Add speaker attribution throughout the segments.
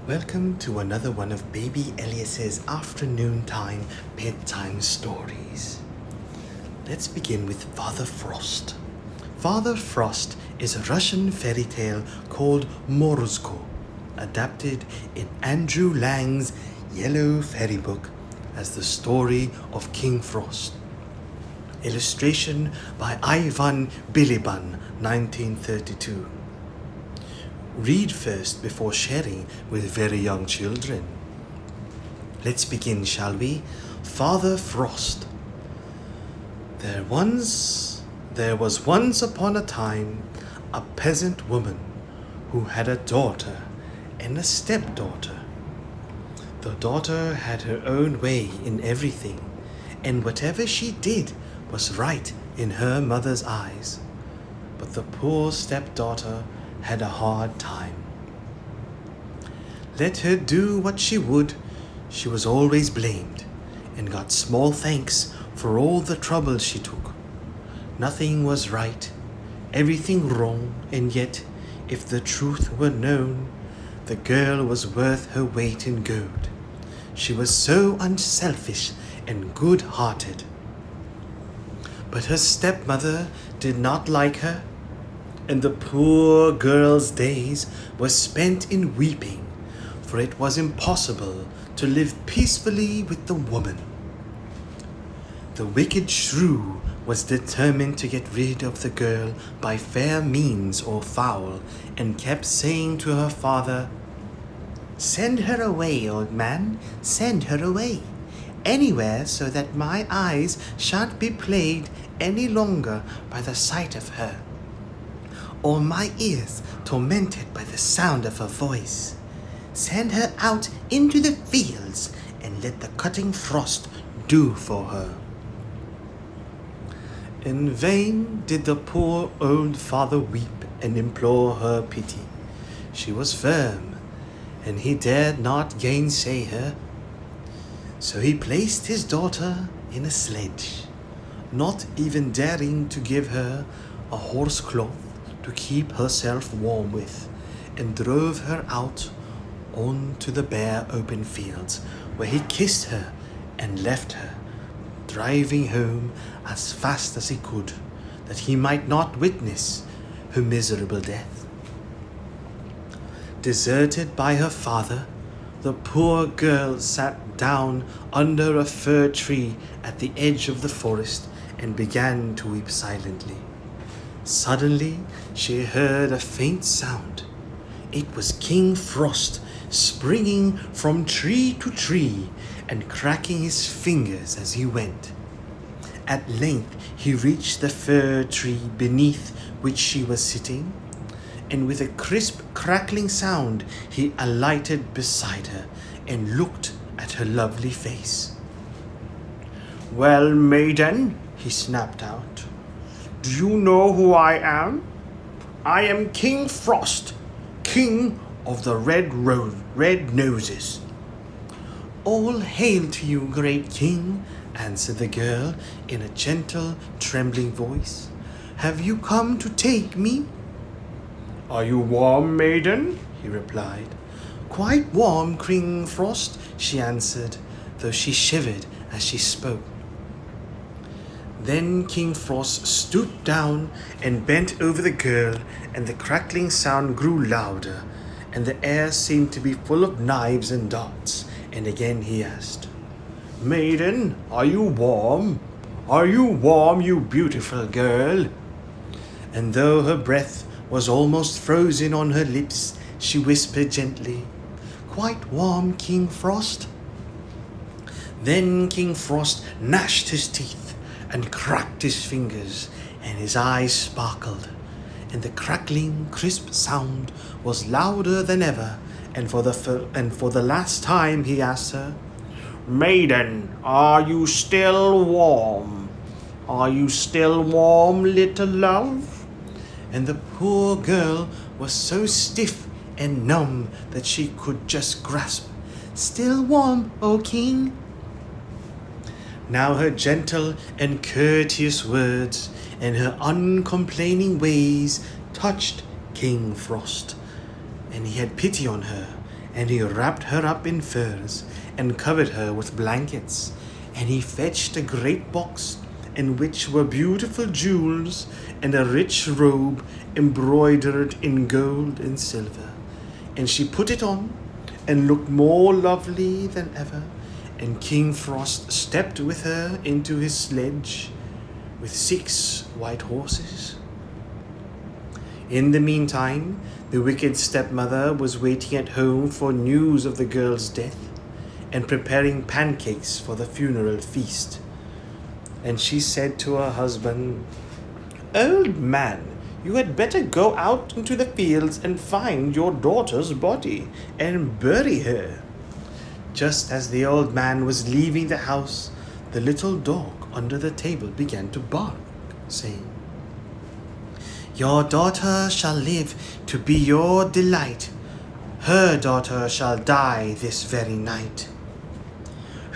Speaker 1: Welcome to another one of Baby Elias's afternoon time bedtime stories. Let's begin with Father Frost. Father Frost is a Russian fairy tale called Morozco, adapted in Andrew Lang's Yellow Fairy Book as the story of King Frost. Illustration by Ivan Billiban, 1932. Read first before sharing with very young children. Let's begin, shall we? Father Frost. There was once upon a time a peasant woman who had a daughter and a stepdaughter. The daughter had her own way in everything, and whatever she did was right in her mother's eyes. But the poor stepdaughter had a hard time. Let her do what she would, she was always blamed and got small thanks for all the trouble she took. Nothing was right, everything wrong, and yet, if the truth were known, the girl was worth her weight in gold. She was so unselfish and good-hearted. But her stepmother did not like her, and the poor girl's days were spent in weeping, for it was impossible to live peacefully with the woman. The wicked shrew was determined to get rid of the girl by fair means or foul, and kept saying to her father, "Send her away, old man, send her away, anywhere so that my eyes shan't be plagued any longer by the sight of her, or my ears tormented by the sound of her voice. Send her out into the fields and let the cutting frost do for her." In vain did the poor old father weep and implore her pity. She was firm, and he dared not gainsay her. So he placed his daughter in a sledge, not even daring to give her a horse cloth to keep herself warm with, and drove her out onto the bare open fields, where he kissed her and left her, driving home as fast as he could, that he might not witness her miserable death. Deserted by her father, the poor girl sat down under a fir tree at the edge of the forest and began to weep silently. Suddenly, she heard a faint sound. It was King Frost springing from tree to tree and cracking his fingers as he went. At length, he reached the fir tree beneath which she was sitting, and with a crisp, crackling sound, he alighted beside her and looked at her lovely face. "Well, maiden," he snapped out, "do you know who I am? I am King Frost, King of the red noses." "All hail to you, great king," answered the girl in a gentle, trembling voice. "Have you come to take me?" "Are you warm, maiden?" he replied. "Quite warm, King Frost," she answered, though she shivered as she spoke. Then King Frost stooped down and bent over the girl, and the crackling sound grew louder, and the air seemed to be full of knives and darts. And again he asked, "Maiden, are you warm? Are you warm, you beautiful girl?" And though her breath was almost frozen on her lips, she whispered gently, "Quite warm, King Frost." Then King Frost gnashed his teeth and cracked his fingers, and his eyes sparkled, and the crackling, crisp sound was louder than ever, and for the last time he asked her, "Maiden, are you still warm? Are you still warm, little love?" And the poor girl was so stiff and numb that she could just grasp, "Still warm, O king." Now her gentle and courteous words and her uncomplaining ways touched King Frost, and he had pity on her and he wrapped her up in furs and covered her with blankets. And he fetched a great box in which were beautiful jewels and a rich robe embroidered in gold and silver. And she put it on and looked more lovely than ever. And King Frost stepped with her into his sledge with 6 white horses. In the meantime, the wicked stepmother was waiting at home for news of the girl's death and preparing pancakes for the funeral feast. And she said to her husband, "Old man, you had better go out into the fields and find your daughter's body and bury her." Just as the old man was leaving the house, the little dog under the table began to bark, saying, "Your daughter shall live to be your delight. Her daughter shall die this very night."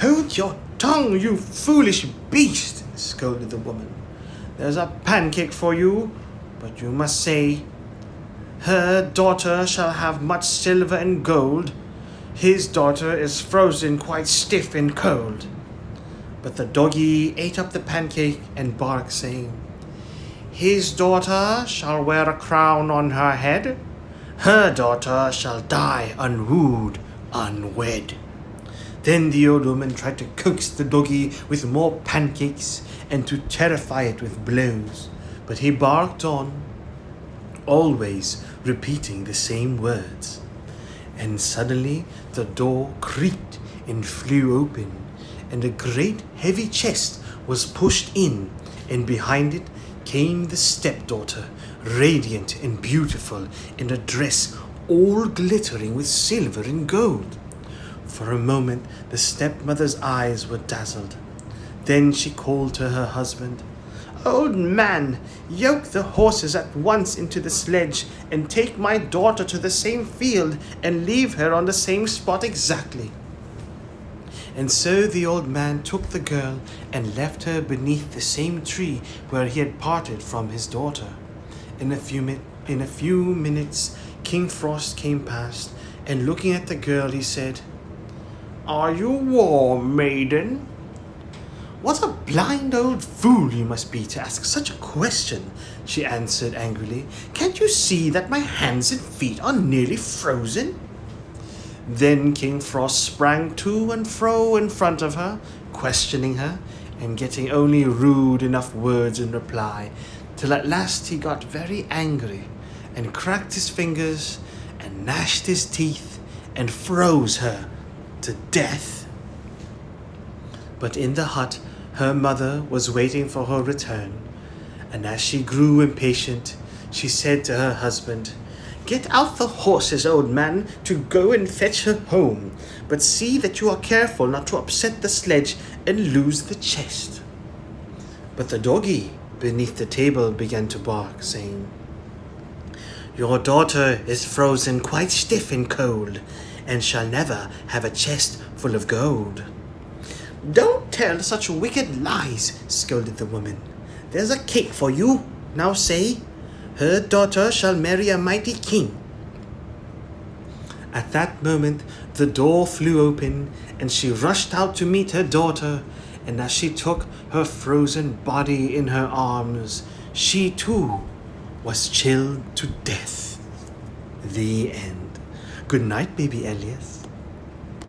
Speaker 1: "Hold your tongue, you foolish beast," scolded the woman. "There's a pancake for you, but you must say, 'Her daughter shall have much silver and gold. His daughter is frozen quite stiff and cold.'" But the doggy ate up the pancake and barked, saying, "His daughter shall wear a crown on her head. Her daughter shall die unwooed, unwed." Then the old woman tried to coax the doggy with more pancakes and to terrify it with blows, but he barked on, always repeating the same words. And suddenly the door creaked and flew open, and a great heavy chest was pushed in, and behind it came the stepdaughter, radiant and beautiful, in a dress all glittering with silver and gold. For a moment the stepmother's eyes were dazzled. Then she called to her husband, "Old man, yoke the horses at once into the sledge and take my daughter to the same field and leave her on the same spot exactly." And so the old man took the girl and left her beneath the same tree where he had parted from his daughter. In a few minutes, King Frost came past, and looking at the girl, he said, "Are you warm, maiden?" "What a blind old fool you must be to ask such a question," she answered angrily. "Can't you see that my hands and feet are nearly frozen?" Then King Frost sprang to and fro in front of her, questioning her, and getting only rude enough words in reply, till at last he got very angry, and cracked his fingers, and gnashed his teeth, and froze her to death. But in the hut her mother was waiting for her return, and as she grew impatient, she said to her husband, "Get out the horses, old man, to go and fetch her home, but see that you are careful not to upset the sledge and lose the chest." But the doggy beneath the table began to bark, saying, "Your daughter is frozen quite stiff and cold, and shall never have a chest full of gold." "Don't tell such wicked lies," scolded the woman. "There's a cake for you. Now say, 'Her daughter shall marry a mighty king.'" At that moment the door flew open, and she rushed out to meet her daughter, and as she took her frozen body in her arms, she too was chilled to death. The end. Good night, baby Elias.